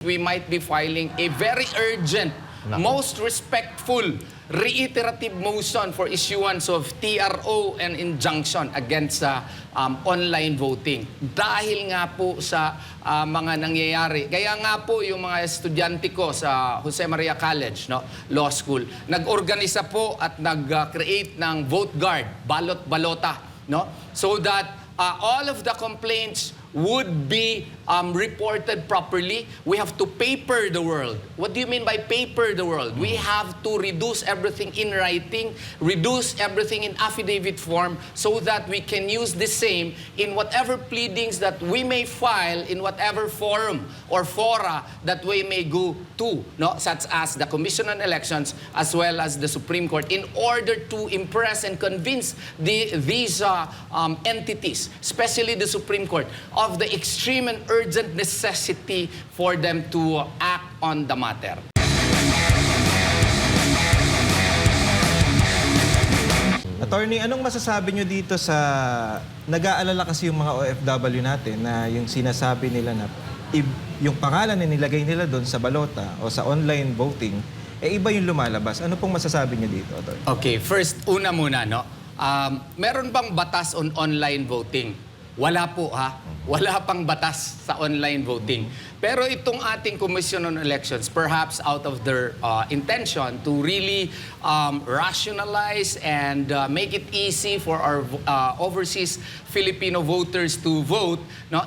We might be filing a very urgent, most respectful, reiterative motion for issuance of TRO and injunction against online voting. Dahil nga po sa mga nangyayari. Kaya nga po yung mga estudyante ko sa Jose Maria College, Law School, nag-organisa po at nag-create ng vote guard, balot-balota, so that all of the complaints would be reported properly. We have to paper the world. What do you mean by paper the world? We have to reduce everything in writing, reduce everything in affidavit form, so that we can use the same in whatever pleadings that we may file in whatever forum or fora that we may go to, such as the Commission on Elections as well as the Supreme Court, in order to impress and convince these entities, especially the Supreme Court, of the extreme and urgent necessity for them to act on the matter. Attorney, anong masasabi nyo dito sa nag-aalala kasi yung mga OFW natin na yung sinasabi nila na yung pangalan na nilagay nila doon sa balota o sa online voting, iba yung lumalabas. Ano pong masasabi nyo dito, Attorney? Okay, first, una muna, meron bang batas on online voting? Wala po, ha? Wala pang batas sa online voting. Pero itong ating Commission on Elections, perhaps out of their intention to really rationalize and make it easy for our overseas Filipino voters to vote,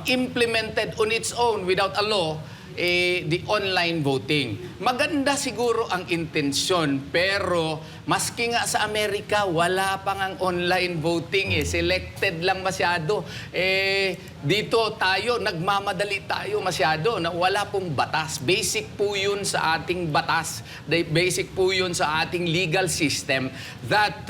implemented on its own without a law, the online voting. Maganda siguro ang intensyon, pero maski nga sa Amerika, wala pang ang online voting. Selected lang masyado. Dito tayo, nagmamadali tayo masyado na wala pong batas. Basic po yun sa ating batas. Basic po yun sa ating legal system that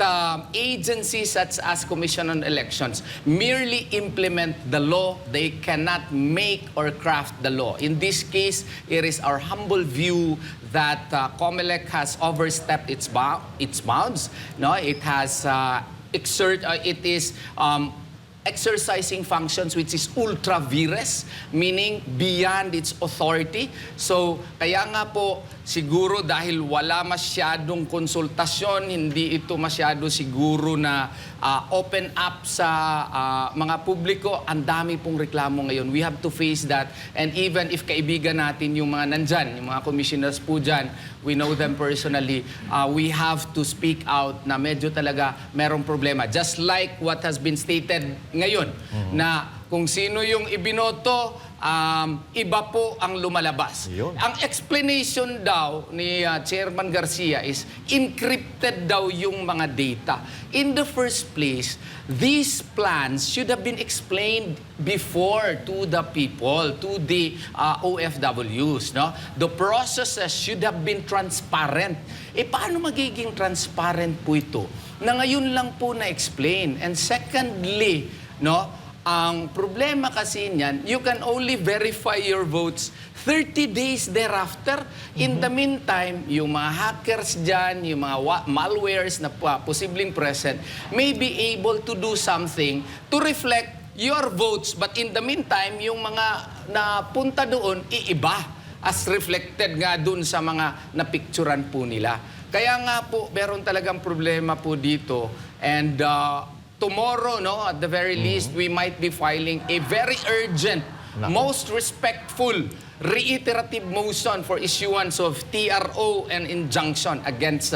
agencies such as Commission on Elections merely implement the law. They cannot make or craft the law. In this case, it is our humble view that COMELEC has overstepped its bounds. It has exercising functions which is ultra vires, meaning beyond its authority. So, kaya nga po, siguro dahil wala masyadong konsultasyon, hindi ito masyado siguro na open up sa mga publiko, ang dami pong reklamo ngayon. We have to face that. And even if kaibigan natin yung mga nandyan, yung mga commissioners po dyan, we know them personally, we have to speak out na medyo talaga merong problema. Just like what has been stated ngayon, na kung sino yung ibinoto, iba po ang lumalabas. Ang explanation daw ni Chairman Garcia is encrypted daw yung mga data. In the first place, these plans should have been explained before to the people, to the OFWs. The processes should have been transparent. Paano magiging transparent po ito? Na ngayon lang po na-explain. And secondly, ang problema kasi niyan, you can only verify your votes 30 days thereafter. In the meantime, yung mga hackers dyan, yung mga malwares na posibleng present, may be able to do something to reflect your votes. But in the meantime, yung mga napunta doon, iiba as reflected nga doon sa mga napicturan po nila. Kaya nga po, meron talagang problema po dito. And tomorrow, at the very least, we might be filing a very urgent, most respectful, reiterative motion for issuance of TRO and injunction against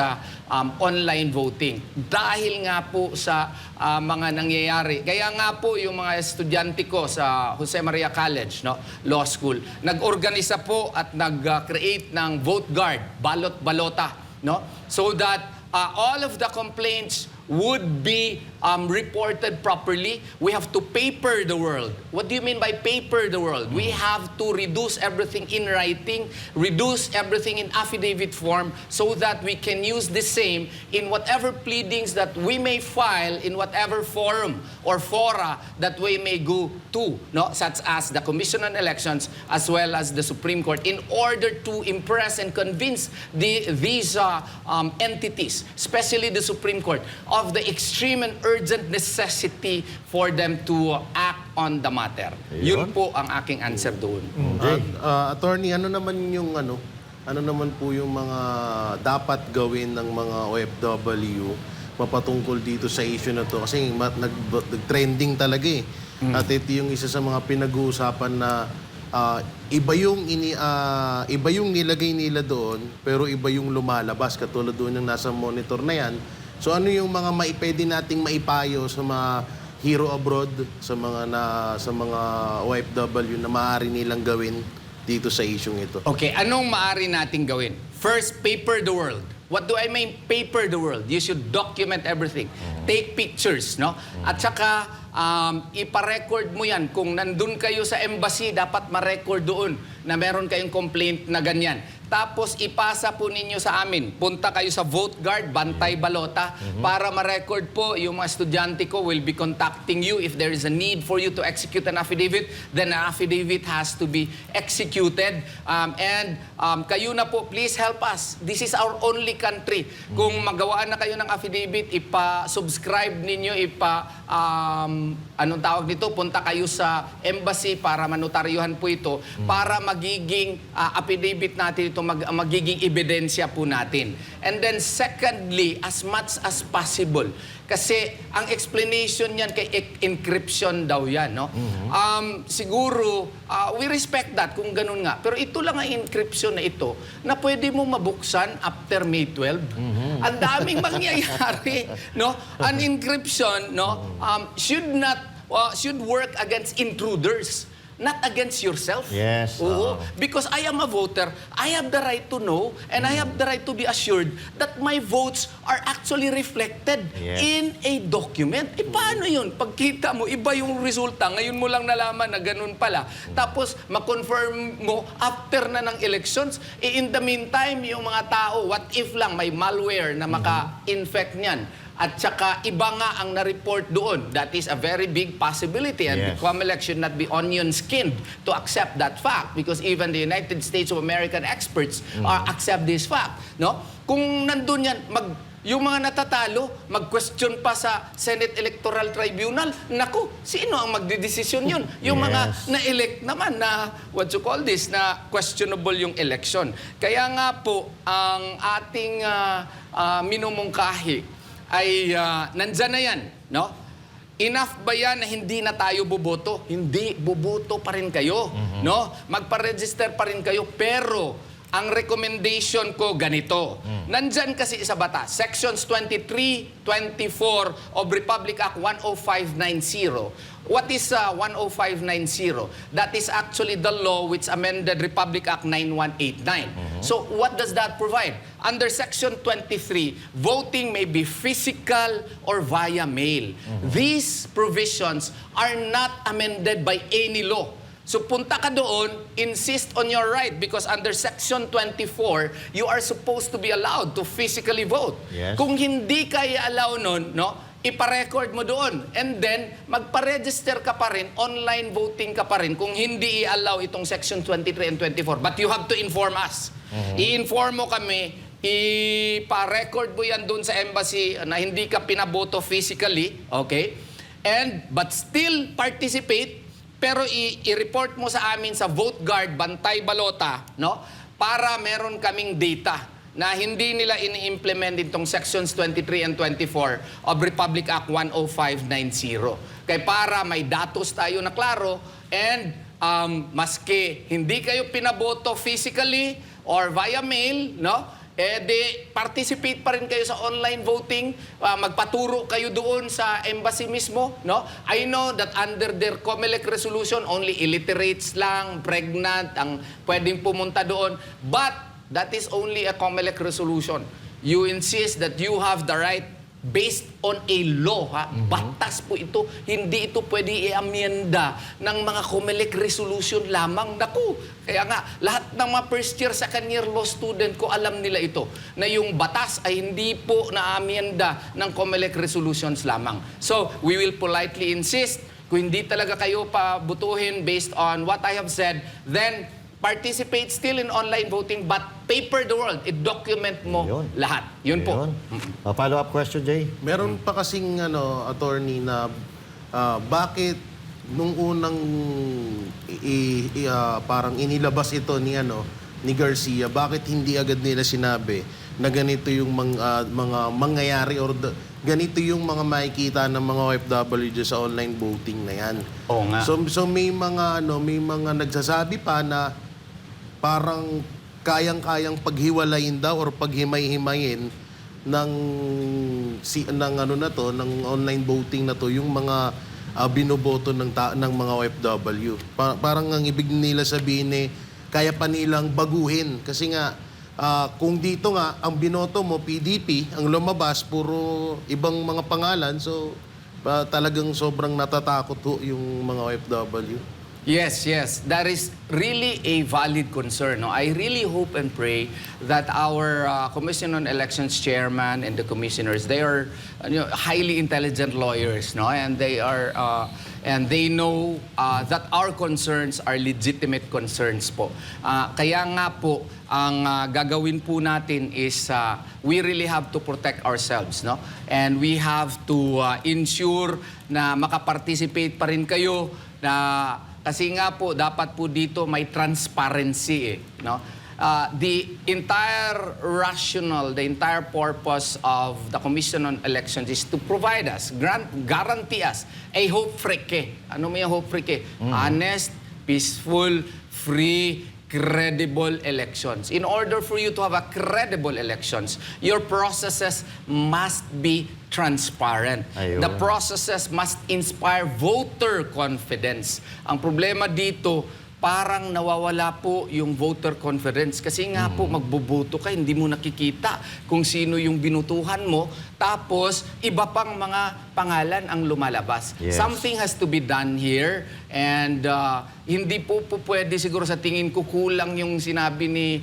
online voting. Dahil nga po sa mga nangyayari. Kaya nga po yung mga estudyante ko sa Jose Maria College, Law School, nag-organisa po at nag-create ng vote guard, balot-balota, so that all of the complaints would be reported properly. We have to paper the world. What do you mean by paper the world? We have to reduce everything in writing, reduce everything in affidavit form, so that we can use the same in whatever pleadings that we may file in whatever forum or fora that we may go to, such as the Commission on Elections as well as the Supreme Court, in order to impress and convince these entities, especially the Supreme Court, of the extreme and urgent necessity for them to act on the matter. Yun po ang aking answer doon. Attorney, ano naman naman po yung mga dapat gawin ng mga OFW mapatungkol dito sa issue na to? Kasi nag-trending talaga eh. At ito yung isa sa mga pinag-uusapan na iba yung nilagay nila doon, pero iba yung lumalabas. Katulad doon yung nasa monitor na yan. So ano yung mga pwede nating maipayo sa mga hero abroad, sa mga OFW na maaari nilang gawin dito sa isyong ito? Okay, anong maaari nating gawin? First, paper the world. What do I mean paper the world? You should document everything. Take pictures, no? At saka, ipa-record mo yan. Kung nandun kayo sa embassy, dapat ma-record doon na meron kayong complaint na ganyan. Tapos ipasa po ninyo sa amin. Punta kayo sa Vote Guard, Bantay Balota, para ma-record po yung mga estudyante ko will be contacting you if there is a need for you to execute an affidavit. Then an affidavit has to be executed. Kayo na po, please help us. This is our only country. Kung magawaan na kayo ng affidavit, ipa-subscribe ninyo, anong tawag nito, punta kayo sa embassy para manotaryuhan po ito, para magiging affidavit natin ito, magiging ebidensya po natin. And then secondly, as much as possible, kasi ang explanation niyan kay encryption daw yan, no? Siguro, we respect that kung ganun nga. Pero ito lang ang encryption na ito na pwede mo mabuksan after May 12. Ang daming mangyayari, no? An encryption, no, should work against intruders. Not against yourself. Yes. Oo. Because I am a voter, I have the right to know and I have the right to be assured that my votes are actually reflected in a document. Paano yun? Pagkita mo, iba yung resulta. Ngayon mo lang nalaman na ganun pala. Tapos, ma-confirm mo after na ng elections. In the meantime, yung mga tao, what if lang may malware na maka-infect niyan? At saka iba nga ang na-report doon. That is a very big possibility. And the COMELEC should not be onion-skinned to accept that fact because even the United States of American experts accept this fact. No? Kung nandun yan, yung mga natatalo, mag-question pa sa Senate Electoral Tribunal, naku, sino ang magdidesisyon yun? Yung mga na-elect naman na, what you call this, na questionable yung election. Kaya nga po, ang ating minumungkahi ay nandyan na yan, no? Enough ba yan na hindi na tayo boboto? Hindi, boboto pa rin kayo, no? Magpa-register pa rin kayo, pero ang recommendation ko ganito. Nandyan kasi sa batas, Sections 23, 24 of Republic Act 10590. What is 10590? That is actually the law which amended Republic Act 9189. So what does that provide? Under Section 23, voting may be physical or via mail. These provisions are not amended by any law. So punta ka doon, insist on your right because under Section 24, you are supposed to be allowed to physically vote. Kung hindi kaya allow nun, no, ipa-record mo doon. And then, magpa-register ka pa rin, online voting ka pa rin kung hindi i-allow itong Section 23 and 24. But you have to inform us. I-inform mo kami, ipa-record mo yan doon sa embassy na hindi ka pinaboto physically, okay? But still participate, pero i-report mo sa amin sa Vote Guard, Bantay Balota, no? Para meron kaming data na hindi nila ini-implement itong Sections 23 and 24 of Republic Act 10590. Kaya para may datos tayo na klaro and maski hindi kayo pinaboto physically or via mail, no? Participate pa rin kayo sa online voting, magpaturo kayo doon sa embassy mismo, no? I know that under their COMELEC resolution, only illiterates lang, pregnant, ang pwedeng pumunta doon. But that is only a COMELEC resolution. You insist that you have the right based on a law, ha? Batas po ito. Hindi ito pwede i-amyenda ng mga COMELEC resolution lamang. Naku, kaya nga, lahat ng mga first year, second year law student ko, alam nila ito, na yung batas ay hindi po na-amyenda ng COMELEC resolutions lamang. So, we will politely insist, kung hindi talaga kayo pabutuhin based on what I have said, then participate still in online voting but paper the world. I-document mo Ayun. lahat. Yun po. Follow-up question, Jay? Meron pa kasing attorney na bakit nung unang parang inilabas ito ni Garcia, bakit hindi agad nila sinabi na ganito yung mga mangyayari or ganito yung mga makikita ng mga OFW dyan sa online voting na yan. Oo nga. So may mga nagsasabi pa na parang kayang-kayang paghiwalayin daw or paghimay-himayin ng ng online voting na to yung mga binoboto ng mga OFW. Parang ang ibig nila sabihin kaya pa nilang baguhin kasi nga kung dito nga ang binoto mo PDP, ang lumabas puro ibang mga pangalan, so talagang sobrang natatakot yung mga OFW. Yes, yes. That is really a valid concern. No? I really hope and pray that our Commission on Elections chairman and the commissioners, they are highly intelligent lawyers, no? And they are and they know that our concerns are legitimate concerns po. Kaya nga po ang gagawin po natin is we really have to protect ourselves, no? And we have to ensure na makaparticipate pa rin kayo na kasi nga po, dapat po dito may transparency no? The entire rationale, the entire purpose of the Commission on Elections is to provide us, guarantee us a hope-free. Ano may hope-free? Honest, peaceful, free, credible elections. In order for you to have a credible elections, your processes must be transparent. Ayun. The processes must inspire voter confidence. Ang problema dito, parang nawawala po yung voter confidence. Kasi nga po, magboboto ka, hindi mo nakikita kung sino yung binutuhan mo. Tapos, iba pang mga pangalan ang lumalabas. Yes. Something has to be done here. And hindi po pwede siguro sa tingin ko kulang yung sinabi ni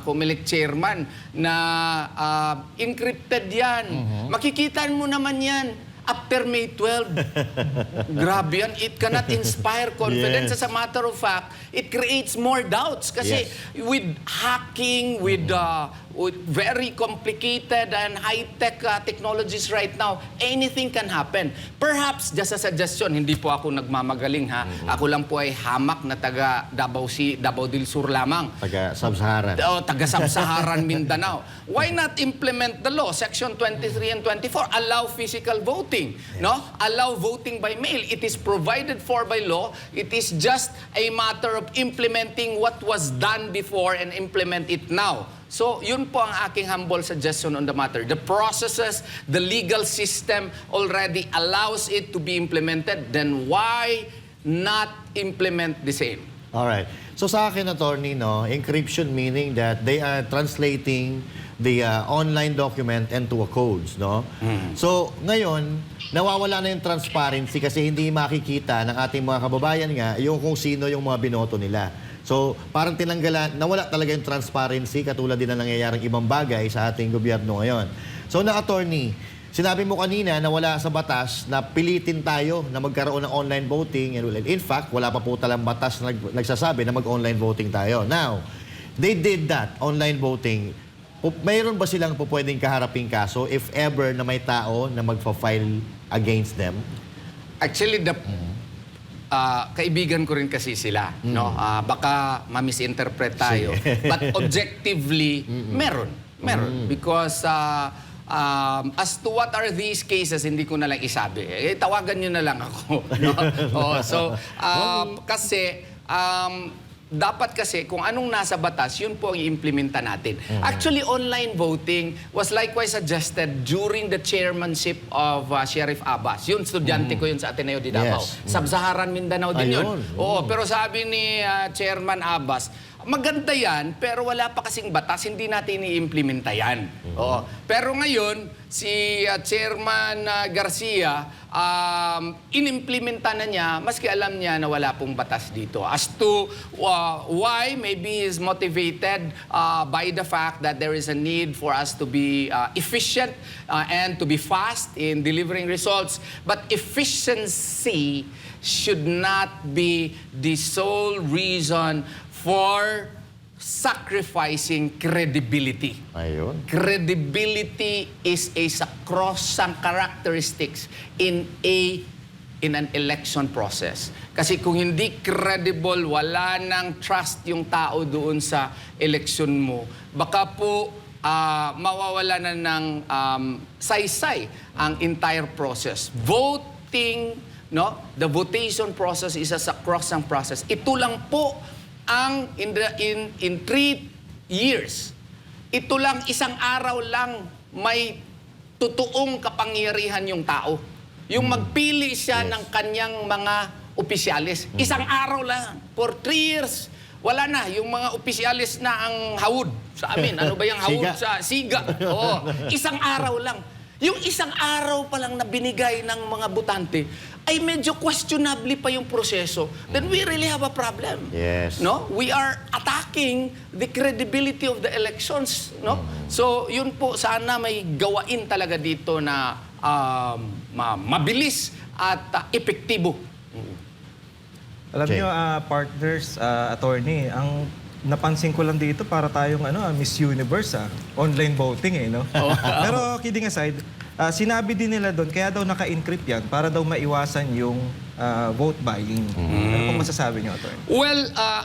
Comelec chairman na encrypted yan. Makikita mo naman yan after May 12. Grabe yan. It cannot inspire confidence. Yes. As a matter of fact, it creates more doubts. Kasi with hacking, with very complicated and high-tech technologies right now, anything can happen. Perhaps, just a suggestion, hindi po ako nagmamagaling ha. Ako lang po ay hamak na taga Davao del Sur lamang. Taga-Sub-Saharan. Taga-Sub-Saharan Mindanao. Why not implement the law? Section 23 and 24, allow physical voting. No? Allow voting by mail. It is provided for by law. It is just a matter of implementing what was done before and implement it now. So, yun po ang aking humble suggestion on the matter. The processes, the legal system already allows it to be implemented. Then why not implement the same? Alright. So sa akin, attorney, encryption meaning that they are translating the online document into a codes, no? So ngayon, nawawala na yung transparency kasi hindi makikita ng ating mga kababayan nga yung kung sino yung mga binoto nila. So parang tinanggalan, nawala talaga yung transparency katulad din na nangyayaring ibang bagay sa ating gobyerno ngayon. So attorney, sinabi mo kanina na wala sa batas na pilitin tayo na magkaroon ng online voting. In fact, wala pa po talang batas na nagsasabi na mag-online voting tayo. Now, they did that, online voting. Mayroon ba silang pwedeng kaharaping kaso if ever na may tao na magfa-file against them? Actually, kaibigan ko rin kasi sila. No? Baka ma-misinterpret tayo. But objectively, meron. Because as to what are these cases, hindi ko na lang isabi. Tawagan nyo na lang ako. No? Kasi dapat kasi kung anong nasa batas, yun po ang i-implementa natin. Actually, online voting was likewise suggested during the chairmanship of Sheriff Abbas. Yun, estudyante ko yun sa Ateneo de Davao. Yes. Sub-Saharan Mindanao din yun. Ayun. Oo, pero sabi ni Chairman Abbas, maganda yan, pero wala pa kasing batas, hindi natin i-implementa yan. Oo. Pero ngayon, si Chairman Garcia, inimplementa na niya, maski alam niya na wala pong batas dito. As to why, maybe he's motivated by the fact that there is a need for us to be efficient and to be fast in delivering results. But efficiency should not be the sole reason for sacrificing credibility. Ayun. Credibility is a sacrosanct characteristics in an election process. Kasi kung hindi credible, wala nang trust yung tao doon sa election mo, baka po mawawala na ng saysay ang entire process. Voting, no? The votation process is a sacrosanct process. Ito lang po ang in 3 years. Ito lang, isang araw lang may totoong kapangyarihan yung tao. Yung magpili siya ng kanyang mga opisyalis. Isang araw lang. For 3 years, wala na. Yung mga opisyalis na ang hawod sa amin. Ano ba yung hawod Siga. sa siga? Oo. Isang araw lang. Yung isang araw pa lang na binigay ng mga botante, ay medyo questionable pa yung proseso, then we really have a problem. Yes. No? We are attacking the credibility of the elections. No? So, yun po, sana may gawain talaga dito na mabilis at epektibo. Alam Okay. niyo, partners, attorney, ang napansin ko lang dito para tayong Miss Universe, online voting no? Pero kidding aside, sinabi din nila doon, kaya daw naka-encrypt yan para daw maiwasan yung vote buying. Ano pong masasabi niyo, attorney? Well,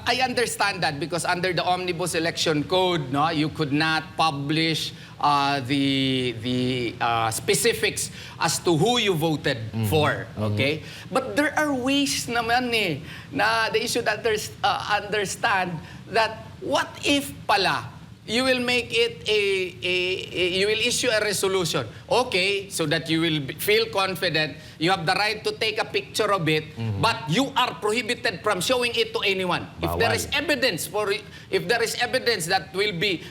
I understand that because under the Omnibus Election Code, no, you could not publish the specifics as to who you voted for, okay? But there are ways naman na they should understand that what if pala you will make it you will issue a resolution. Okay, so that you will feel confident. You have the right to take a picture of it, but you are prohibited from showing it to anyone. If there is evidence that will be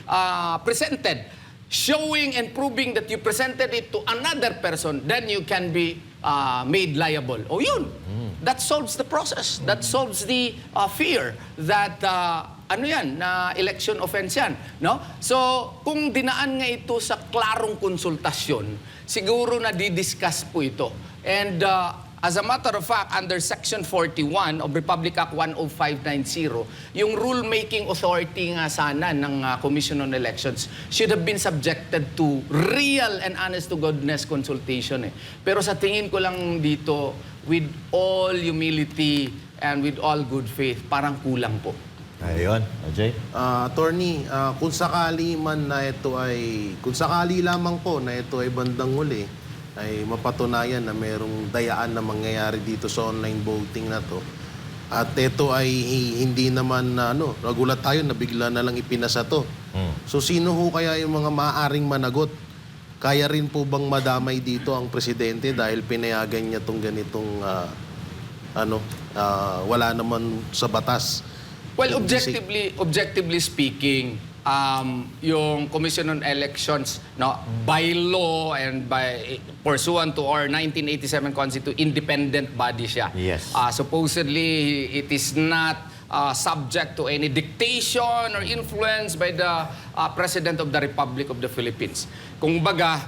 presented, showing and proving that you presented it to another person, then you can be made liable. O yun, that solves the process. That solves the fear that na election offense yan, no? So, kung dinaan nga ito sa klarong konsultasyon, siguro na didiscuss po ito. And as a matter of fact, under Section 41 of Republic Act 10590, yung rule-making authority nga sana ng Commission on Elections should have been subjected to real and honest-to-goodness consultation. Pero sa tingin ko lang dito, with all humility and with all good faith, parang kulang po. Ayun. Ajay? Attorney, kung sakali man na ito ay, kung sakali lamang po na ito ay bandang huli, ay mapatunayan na merong dayaan na mangyayari dito sa online voting na to. At ito ay hindi naman nagulat tayo na bigla na lang ipinasa to. So sino ho kaya yung mga maaaring managot? Kaya rin po bang madamay dito ang presidente dahil pinayagan niya tong ganitong wala naman sa batas? Well, objectively speaking, yung Commission on Elections, no, by law and by pursuant to our 1987 Constitution, independent body siya. Yes. Supposedly, it is not subject to any dictation or influence by the President of the Republic of the Philippines. Kung baga,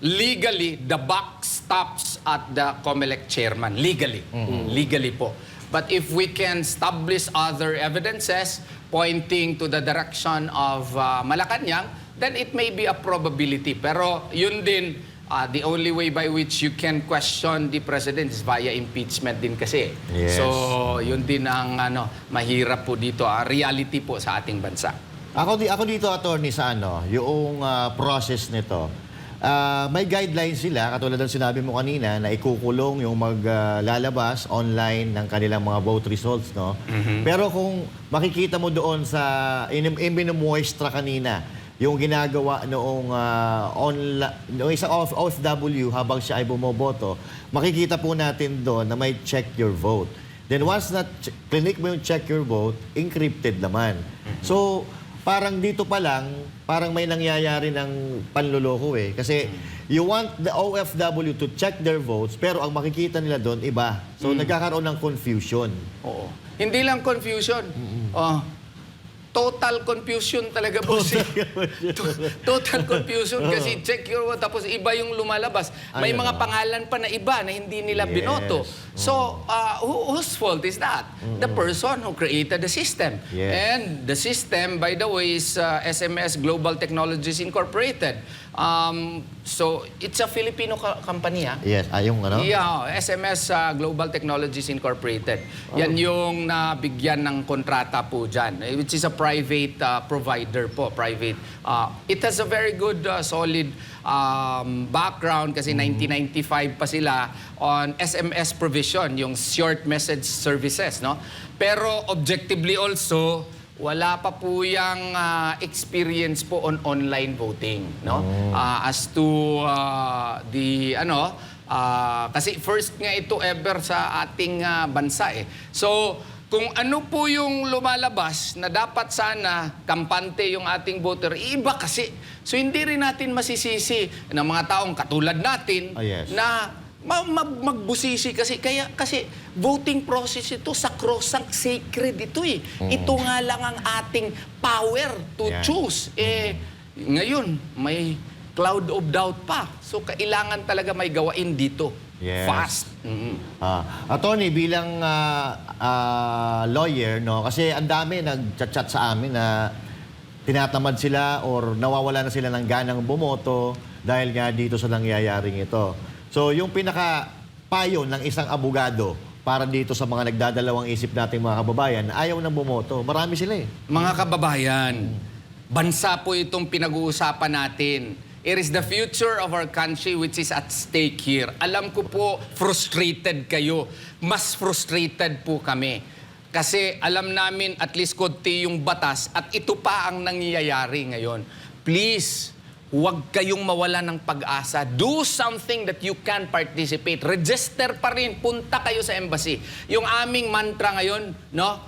legally, the buck stops at the COMELEC chairman. Legally. Legally po. But if we can establish other evidences pointing to the direction of Malacanang, then it may be a probability. Pero yun din, the only way by which you can question the president is via impeachment din kasi. Yes. So yun din ang mahirap po dito, reality po sa ating bansa. Ako dito, attorney, sa yung process nito. May guidelines sila, katulad ng sinabi mo kanina, na ikukulong yung maglalabas online ng kanilang mga vote results, no? Pero kung makikita mo doon sa inimumuestra kanina, yung ginagawa noong isang OFW habang siya ay bumoboto, makikita po natin doon na may check your vote. Then once na click mo yung check your vote, encrypted naman. So, parang dito pa lang, parang may nangyayari ng panloloko Kasi you want the OFW to check their votes, pero ang makikita nila doon, iba. So nagkakaroon ng confusion. Oo. Hindi lang confusion. total confusion talaga po siya. Total confusion kasi check your vote tapos iba yung lumalabas. May Ayun, mga pangalan pa na iba na hindi nila Yes. binoto. So, whose fault is that? The person who created the system. Yes. And the system, by the way, is SMS Global Technologies Incorporated. So, it's a Filipino company, ha? Yes, yung ano? Yeah, SMS Global Technologies Incorporated. Yan yung nabigyan ng kontrata po dyan, which is a private provider po, private. It has a very good, solid background kasi 1995 pa sila on SMS provision, yung short message services, no? Pero objectively also, wala pa po yung experience po on online voting, no? As to kasi first nga ito ever sa ating bansa eh. So, kung ano po yung lumalabas na dapat sana kampante yung ating voter, iba kasi. So, hindi rin natin masisisi ng mga taong katulad natin Yes. na magbusisi kasi voting process ito sacrosanct sacred ito eh. Ito nga lang ang ating power to Yan. choose. Ngayon may cloud of doubt pa. So kailangan talaga may gawain dito. Yes. Fast. Attorney, bilang lawyer, no, kasi ang dami nag-chat sa amin na tinatamad sila or nawawala na sila ng ganang bumoto dahil nga dito sa nangyayaring ito. So, yung pinaka-payo ng isang abogado para dito sa mga nagdadalawang isip nating mga kababayan, ayaw nang bumoto. Marami sila eh. Mga kababayan, bansa po itong pinag-uusapan natin. It is the future of our country which is at stake here. Alam ko po, frustrated kayo. Mas frustrated po kami. Kasi alam namin at least konti yung batas at ito pa ang nangyayari ngayon. Please, huwag kayong mawala ng pag-asa. Do something that you can participate. Register pa rin. Punta kayo sa embassy. Yung aming mantra ngayon, no?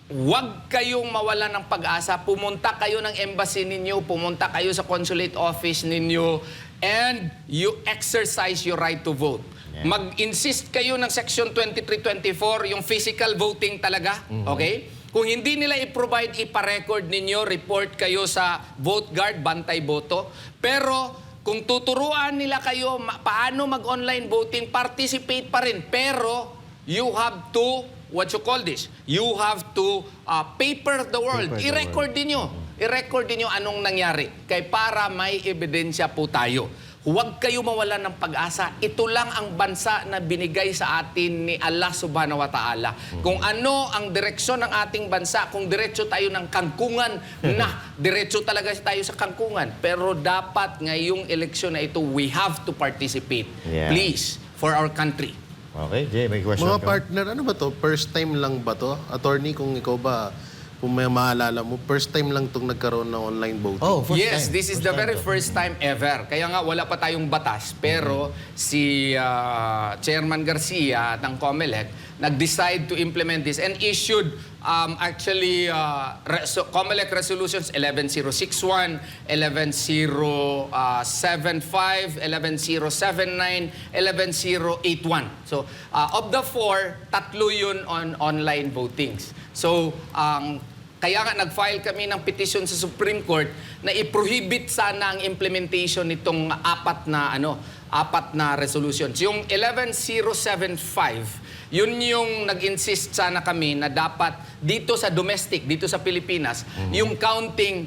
Huwag kayong mawala ng pag-asa. Pumunta kayo ng embassy ninyo, pumunta kayo sa consulate office ninyo, and you exercise your right to vote. Yeah. Mag-insist kayo ng Section 2324, yung physical voting talaga, okay? Kung hindi nila i-provide, ipa-record ninyo, report kayo sa Vote Guard, Bantay Boto. Pero kung tuturuan nila kayo paano mag-online voting, participate pa rin. Pero you have to, what you call this? You have to paper the world. Paper the I-record din nyo. I-record din nyo anong nangyari. Kaya para may ebidensya po tayo. Huwag kayo mawalan ng pag-asa. Ito lang ang bansa na binigay sa atin ni Allah Subhanahu wa Ta'ala. Kung ano ang direksyon ng ating bansa, kung diretso tayo ng kangkungan, diretso talaga tayo sa kangkungan. Pero dapat ngayong eleksyon na ito, we have to participate. Yeah. Please, for our country. Okay, Jay, may question Mga ka? partner, ano ba to? First time lang ba to? Attorney, kung ikaw ba, kung may maalala mo, first time lang itong nagkaroon ng online voting. Oh, first Yes, time. this is the very first time ever. Kaya nga wala pa tayong batas, pero si Chairman Garcia ng COMELEC nag-decide to implement this and issued COMELEC Resolutions 11061, 11075, 11079, 11081. So, of the four, tatlo yun on online votings. So, kaya nga nag-file kami ng petition sa Supreme Court na i-prohibit sana ang implementation nitong apat na resolutions. Yung 11075, yun yung nag-insist sana kami na dapat dito sa domestic, dito sa Pilipinas, yung counting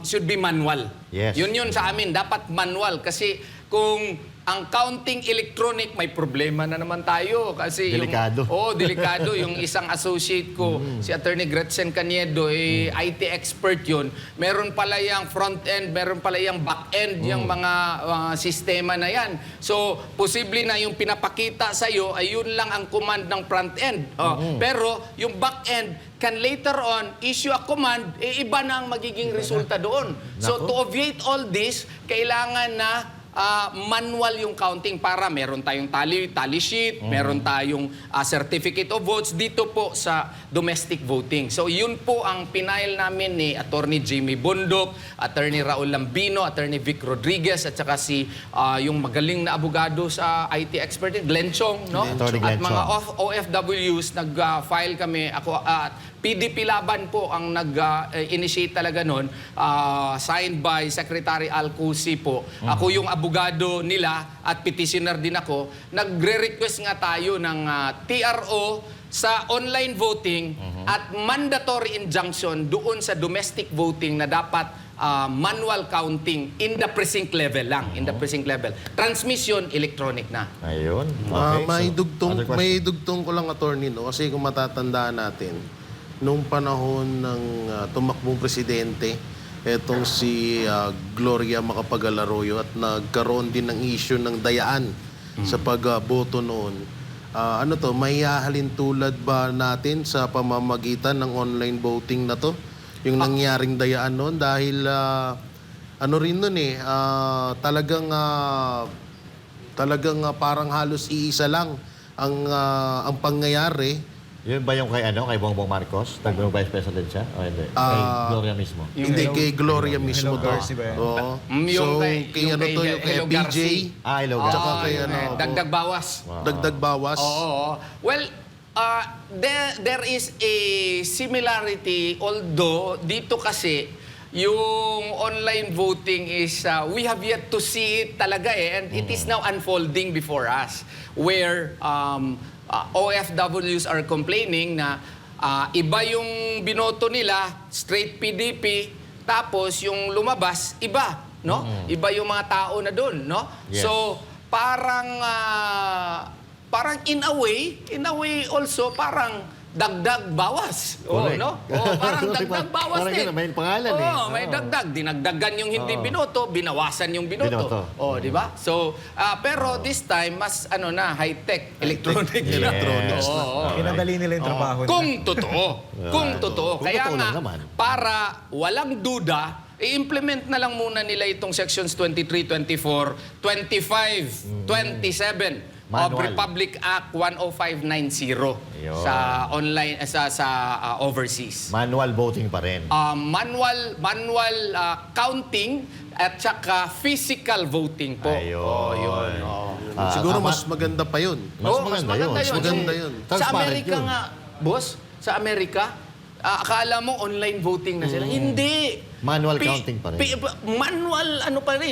should be manual. Yes. Yun sa amin, dapat manual. Kasi kung ang counting electronic, may problema na naman tayo. Kasi Delikado. Delikado. Yung isang associate ko, si Attorney Gretchen Caniedo, IT expert yun. Meron pala yung front-end, meron pala yung back-end, yung mga sistema na yan. So, posible na yung pinapakita sa'yo ay yun lang ang command ng front-end. Pero yung back-end, can later on issue a command, iba na ang magiging resulta doon. So, to obviate all this, kailangan na manual yung counting para meron tayong tally sheet, meron tayong certificate of votes dito po sa domestic voting. So yun po ang pinail namin ni Attorney Jamie Bundok, Attorney Raul Lambino, Attorney Vic Rodriguez at saka yung magaling na abogado sa IT expert, Glenn Chong, no? Attorney At Glenn mga Chong. OFWs nag-file kami, ako PDP Laban po ang nag-initiate talaga nun, signed by Secretary Alcusi po. Ako yung abogado nila at petitioner din ako. Nagre-request nga tayo ng TRO sa online voting at mandatory injunction doon sa domestic voting na dapat manual counting in the precinct level lang, in the precinct level. Transmission, electronic na. Ayun. May so, other question. may dugtong ko lang, attorney, no? Kasi kung matatandaan natin, nung panahon ng tumakbong presidente, etong si Gloria Macapagal-Arroyo at nagkaroon din ng issue ng dayaan sa pagboto noon. May hahalin tulad ba natin sa pamamagitan ng online voting na to? Yung nangyaring dayaan noon dahil rin nun talagang parang halos iisa lang ang pangyayari. Yun ba yung kay Bongbong Marcos? Tagbong Vice President siya? O hindi? Kay Gloria mismo? Hindi, kay Gloria mismo to. Garci ba yan? Oo. Yung So, kay- kay yung kay kay Hello PJ, Garci. Hello, tsaka Garci. kay Dagdag bawas. dagdag bawas. Oo. Well, there is a similarity, although dito kasi yung online voting is, we have yet to see it talaga and it is now unfolding before us, where OFWs are complaining na iba yung binoto nila, straight PDP, tapos yung lumabas, iba, no? Iba yung mga tao na doon, no? Yes. So, parang in a way also parang dagdag bawas. Correct. No? Parang dagdag bawas Parang din. ganun, may pangalan eh. May dagdag. Dinagdagan yung hindi binoto, binawasan yung binoto. Binoto. Di ba? So, pero this time, mas high-tech, electronic. Yes. Electronics na. Pinadali nila yung trabaho nila. Kung totoo. Kung totoo. Kung Kaya totoo nga, lang naman. para walang duda, i-implement na lang muna nila itong sections 23, 24, 25, 27 of Manual. Republic Act 10590 Ayun. sa online sa overseas. Manual voting pa rin. Manual counting at saka physical voting po. Ayun. Yun. Siguro mas maganda pa yun. Mas maganda yun. Mas maganda yun. Sa Transparent Amerika yun. nga, boss, sa Amerika, akala mo online voting na sila. Hindi. Manual counting pa rin.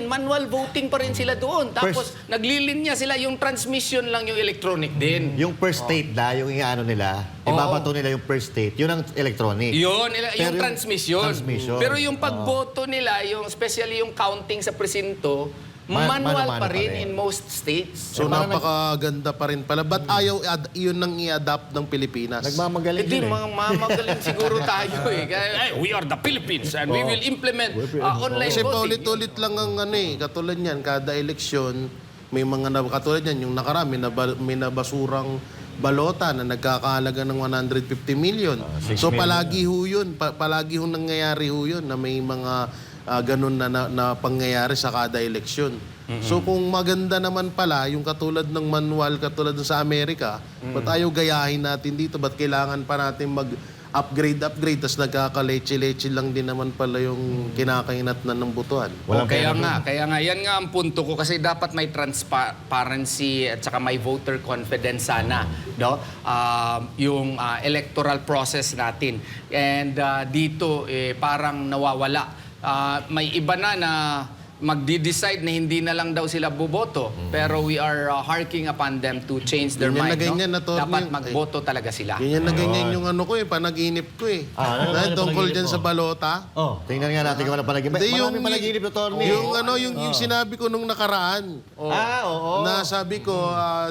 Manual voting pa rin sila doon. Tapos, naglilinya sila, yung transmission lang yung electronic din. Yung per state yung iaano nila, ibabato nila yung per state, yun ang electronic. Yun, Pero yung transmission. transmission. Pero yung pagboto nila, yung especially yung counting sa presinto, manual mano-mano pa rin pa rin. in most states. So napakaganda pa rin pala. Ba't ayaw yun nang i-adapt ng Pilipinas? Nagmamagaling Hindi, yun eh. mamagaling siguro tayo eh. Kaya, we are the Philippines and we will implement online Kasi voting. paulit-ulit lang ang katulad niyan, kada eleksyon, may mga katulad niyan, yung nakaraan, may nabasurang balota na nagkakahalaga ng 150 million. 6 So million. palagi ho yun, palagi ho nangyayari ho yun na may mga ganun na pangyayari sa kada eleksyon. So kung maganda naman pala, yung katulad ng manual, katulad sa Amerika, ba't ayaw gayahin natin dito? Ba't kailangan pa natin mag-upgrade, tas nagkakaleche-leche lang din naman pala yung kinakainat na ng butuan? Walang Kaya pera nga, yan nga ang punto ko kasi dapat may transparency at saka may voter confidence sana, no? Yung electoral process natin. And dito parang nawawala. May iba na magdi-decide na hindi na lang daw sila boboto. Pero we are harking upon them to change their Ganyan na mind. ganyan, No? Atty. Dapat magboto talaga sila. Ganyan na ganyan yung panaginip ko eh. Ano Dahil naman tungkol panaginip dyan mo? sa balota. Tingnan nga natin kung ano panaginip. Hindi, Maraming panaginip na Torny. Yung sinabi ko nung nakaraan. Oo. Na sabi ko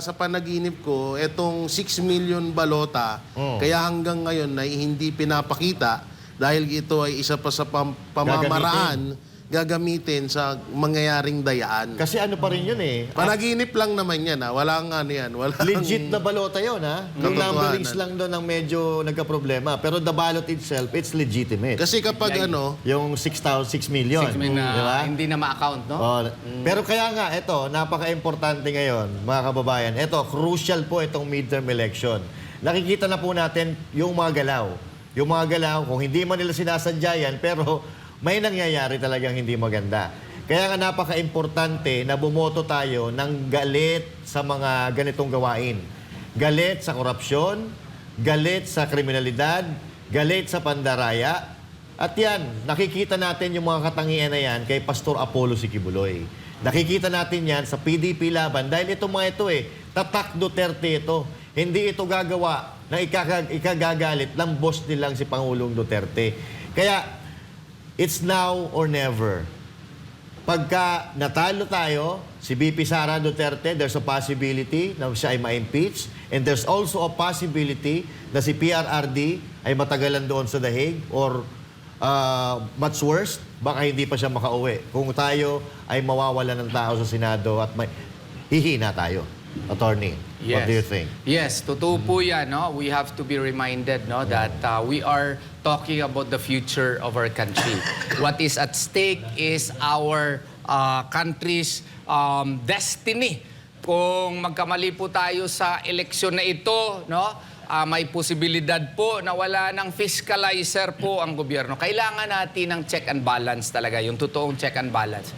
sa panaginip ko, etong 6 million balota, kaya hanggang ngayon ay hindi pinapakita dahil ito ay isa pa sa pamamaraan gagamitin sa mangyayaring dayaan. Kasi ano pa rin yun eh. Panaginip lang naman yan. Walang yan. Walang, Legit na balota yun ha. Yung Katotohanan. numberings lang doon ang medyo nagka-problema. Pero the ballot itself, it's legitimate. Kasi kapag Yung 6 million. 6 million na Di ba? hindi na ma-account, no? Pero kaya nga, ito, napaka-importante ngayon, mga kababayan. Ito, crucial po itong midterm election. Nakikita na po natin yung mga galaw. Yung mga galaw, kung hindi man nila sinasadya yan, pero may nangyayari talagang hindi maganda. Kaya nga napaka-importante na bumoto tayo ng galit sa mga ganitong gawain. Galit sa korupsyon, galit sa kriminalidad, galit sa pandaraya. At yan, nakikita natin yung mga katangian na yan kay Pastor Apollo Sikibuloy. Nakikita natin yan sa PDP laban dahil itong mga ito tatak Duterte ito. Hindi ito gagawa ng ikagagalit ng boss nilang si Pangulong Duterte. Kaya, it's now or never. Pagka natalo tayo, si BP Sara Duterte, there's a possibility na siya ay ma-impeach. And there's also a possibility na si PRRD ay matagalan doon sa The Hague or much worse, baka hindi pa siya makauwi. Kung tayo ay mawawala ng tao sa Senado at hihina tayo. Attorney, what do you think? Yes, totoo po yan. No? We have to be reminded no, that we are talking about the future of our country. What is at stake is our country's destiny. Kung magkamali po tayo sa eleksyon na ito, no? May posibilidad po na wala ng fiscalizer po ang gobyerno. Kailangan natin ng check and balance talaga, yung totoong check and balance.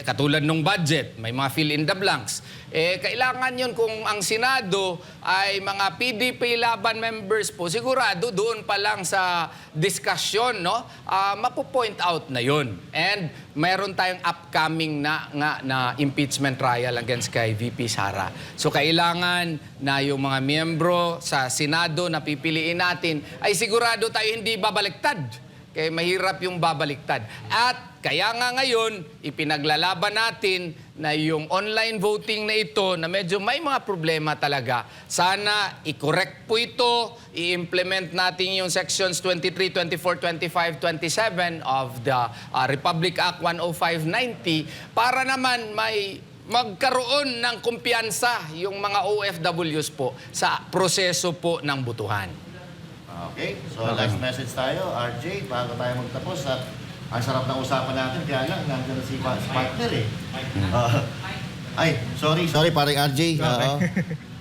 Katulad ng budget, may mga fill in the blanks. Kailangan yun kung ang Senado ay mga PDP laban members po, sigurado doon pa lang sa discussion, no? Mapo-point out na yun. And mayroon tayong upcoming na impeachment trial against kay VP Sara. So kailangan na yung mga miyembro sa Senado na pipiliin natin ay sigurado tayo hindi babaliktad. Kaya mahirap yung babaliktad. At kaya nga ngayon, ipinaglalaban natin na yung online voting na ito na medyo may mga problema talaga. Sana i-correct po ito, i-implement natin yung sections 23, 24, 25, 27 of the Republic Act 10590 para naman may magkaroon ng kumpiyansa yung mga OFWs po sa proseso po ng butuhan. Okay, so last message tayo, RJ, bago tayo magtapos. At ang sarap ng usapan natin, kaya lang, nandiyan na si partner sorry, parang RJ.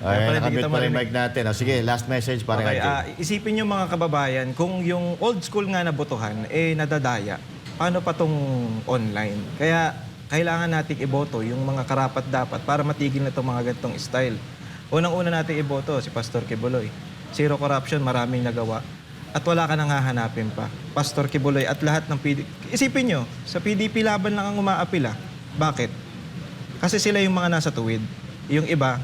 Ay, nakamute pa rin mic natin. Sige, last message, parang Okay, RJ. isipin nyo mga kababayan, kung yung old school nga na botohan, nadadaya, paano pa tong online? Kaya, kailangan nating iboto yung mga karapat-dapat para matigil na itong mga ganitong style. Unang-una nating iboto, si Pastor Kibuloy. Zero corruption, maraming nagawa. At wala ka nang hahanapin pa. Pastor Kibuloy at lahat ng PDP. Isipin nyo, sa PDP laban lang ang umaapila. Bakit? Kasi sila yung mga nasa tuwid. Yung iba,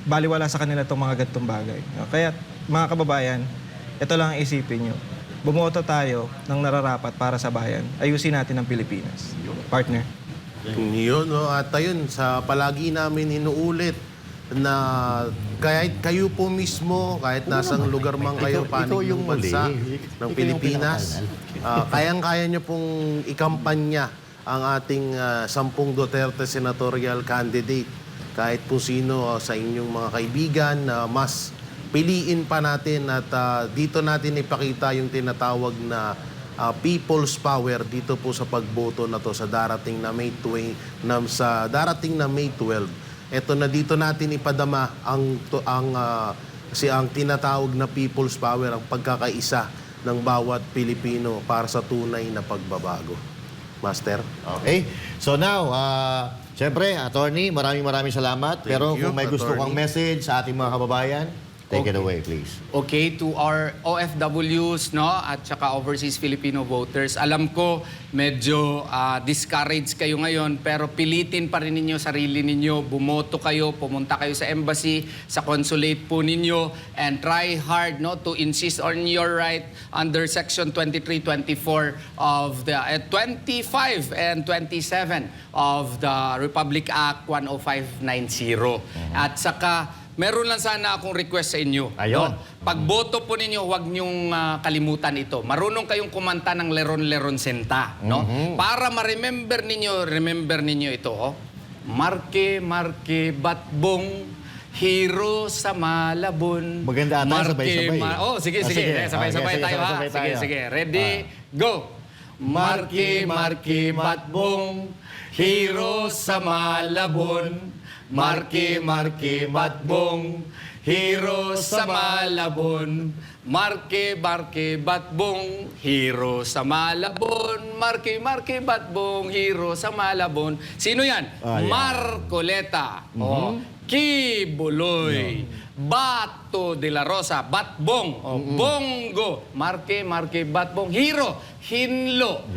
baliwala sa kanila itong mga ganitong bagay. Kaya, mga kababayan, ito lang ang isipin nyo. Bumoto tayo ng nararapat para sa bayan. Ayusin natin ang Pilipinas. Partner. Yun, no? At ayun, sa palagi namin inuulit na kahit kayo po mismo, kahit nasang lugar man kayo, panig yung bansa ng Pilipinas, kayang-kaya nyo pong ikampanya ang ating 10 Duterte senatorial candidate. Kahit po sino sa inyong mga kaibigan, mas piliin pa natin at dito natin ipakita yung tinatawag na people's power dito po sa pagboto na to sa darating na May 12. Ito na dito natin ipadama ang tinatawag na people's power, ang pagkakaisa ng bawat Pilipino para sa tunay na pagbabago. Master? Okay. So now, siyempre, attorney, maraming salamat. Pero you, kung may gusto kang attorney. message sa ating mga kababayan, take it away, please. Okay, to our OFWs, no, at saka overseas Filipino voters, alam ko medyo discouraged kayo ngayon, pero pilitin pa rin ninyo sarili ninyo, bumoto kayo, pumunta kayo sa embassy, sa consulate po ninyo, and try hard, no, to insist on your right under section 23, 24 of the 25 and 27 of the Republic Act 10590. At saka meron lang sana akong request sa inyo. Ayun. No? Pagboto po ninyo, huwag niyong kalimutan ito. Marunong kayong kumanta ng Leron-Leron Senta. No? Para ma-remember ninyo ito. Oh. Marke, Marke, Batbong, Hero sa Malabon. Maganda ata, sabay-sabay. Sige. Sige. Sabay-sabay Okay, tayo. sabay-sabay tayo. Sige. Ready, go! Marke, Marke, Batbong, Hero sa Malabon. Marke, Marke, Batbong, hero sa Malabon. Marke, Batbong, hero sa Malabon. Marke, Batbong, hero sa Malabon. Sino yan? Ayan. Marcoleta. Kibuloy. Bato de la Rosa. Batbong. Bongo. Marke, Batbong, hero. Hinlo.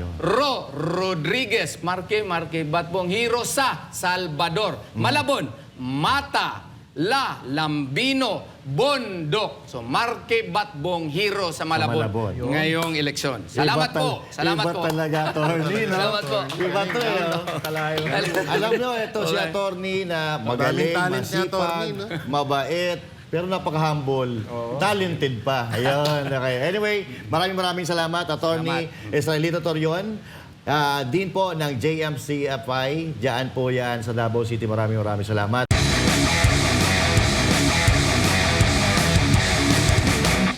Rodriguez. Marke, Batbong, hero sa Salvador. Malabon. Mata. Lambino, Bondok. So, Marke Batbong, hero sa Malabon. Malabon. Ngayong eleksyon. Salamat po. Salamat iba po. talaga, attorney, no? Salamat po. Iba to, Alam nyo, ito si attorney na magaling, Talent ni attorney, masipag, no? mabait, pero napaka-humble. Talented pa. Ayun. Okay. Anyway, maraming salamat, attorney Israelito Torion. Dean po ng JMCFI. Diyan po yan sa Davao City. Maraming salamat.